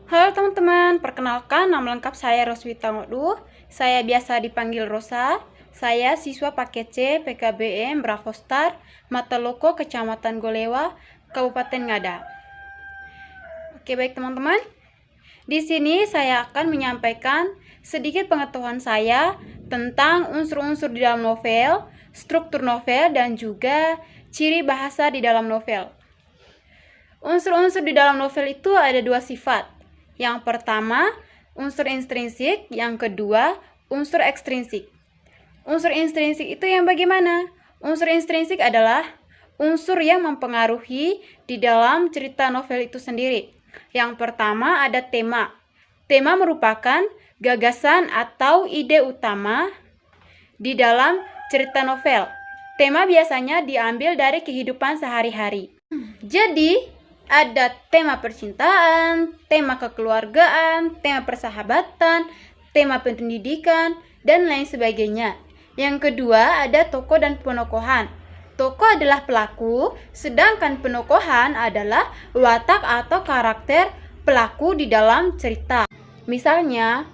Halo teman-teman, perkenalkan nama lengkap saya Roswita Ngoduh. Saya biasa dipanggil Rosa. Saya siswa paket C PKBM Bravo Star, Mata Loko, Kecamatan Golewa, Kabupaten Ngada. Oke, baik teman-teman. Di sini saya akan menyampaikan sedikit pengetahuan saya tentang unsur-unsur di dalam novel, struktur novel, dan juga ciri bahasa di dalam novel. Unsur-unsur di dalam novel itu ada dua sifat. Yang pertama, unsur intrinsik. Yang kedua, unsur ekstrinsik. Unsur intrinsik itu yang bagaimana? Unsur intrinsik adalah unsur yang mempengaruhi di dalam cerita novel itu sendiri. Yang pertama ada tema. Tema merupakan gagasan atau ide utama di dalam cerita novel. Tema biasanya diambil dari kehidupan sehari-hari. Jadi, ada tema percintaan, tema kekeluargaan, tema persahabatan, tema pendidikan, dan lain sebagainya. Yang kedua, ada tokoh dan penokohan. Tokoh adalah pelaku, sedangkan penokohan adalah watak atau karakter pelaku di dalam cerita. Misalnya,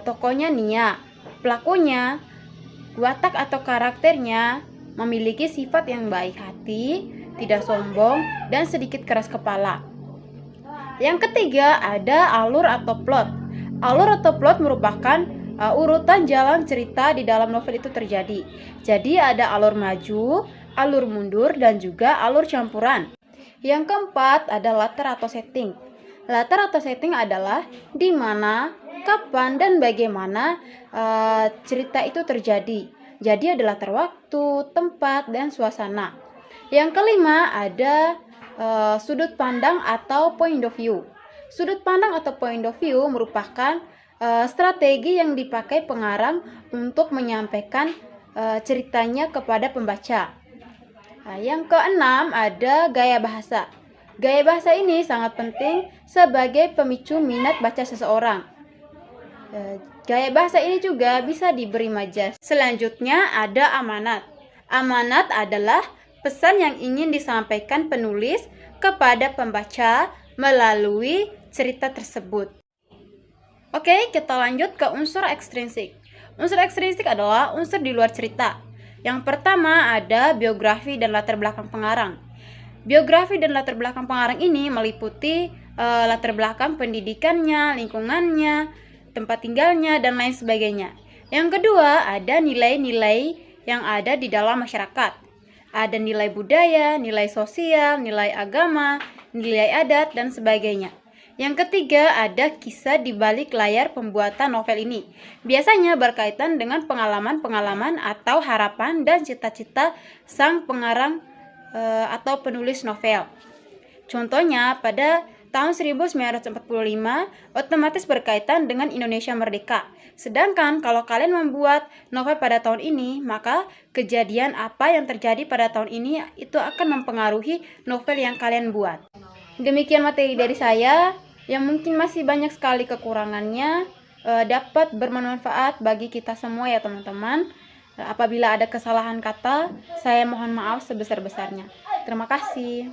tokohnya Nia, pelakunya, watak atau karakternya memiliki sifat yang baik hati, tidak sombong, dan sedikit keras kepala. Yang ketiga ada alur atau plot. Alur atau plot merupakan urutan jalan cerita di dalam novel itu terjadi. Jadi ada alur maju, alur mundur, dan juga alur campuran. Yang keempat ada latar atau setting. Latar atau setting adalah di mana, kapan, dan bagaimana cerita itu terjadi. Jadi ada latar waktu, tempat, dan suasana. Yang kelima ada sudut pandang atau point of view. Sudut pandang atau point of view merupakan strategi yang dipakai pengarang untuk menyampaikan ceritanya kepada pembaca. Yang keenam ada gaya bahasa. Gaya bahasa ini sangat penting sebagai pemicu minat baca seseorang. Gaya bahasa ini juga bisa diberi majas. Selanjutnya ada amanat. Amanat adalah pesan yang ingin disampaikan penulis kepada pembaca melalui cerita tersebut. Oke, kita lanjut ke unsur ekstrinsik. Unsur ekstrinsik adalah unsur di luar cerita. Yang pertama ada biografi dan latar belakang pengarang. Biografi dan latar belakang pengarang ini meliputi latar belakang pendidikannya, lingkungannya, tempat tinggalnya, dan lain sebagainya. Yang kedua ada nilai-nilai yang ada di dalam masyarakat. Ada nilai budaya, nilai sosial, nilai agama, nilai adat, dan sebagainya. Yang ketiga, ada kisah di balik layar pembuatan novel ini. Biasanya berkaitan dengan pengalaman-pengalaman atau harapan dan cita-cita sang pengarang atau penulis novel. Contohnya, pada tahun 1945 otomatis berkaitan dengan Indonesia Merdeka. Sedangkan kalau kalian membuat novel pada tahun ini, maka kejadian apa yang terjadi pada tahun ini itu akan mempengaruhi novel yang kalian buat. Demikian materi dari saya yang mungkin masih banyak sekali kekurangannya, dapat bermanfaat bagi kita semua ya teman-teman. Apabila ada kesalahan kata, saya mohon maaf sebesar-besarnya. Terima kasih.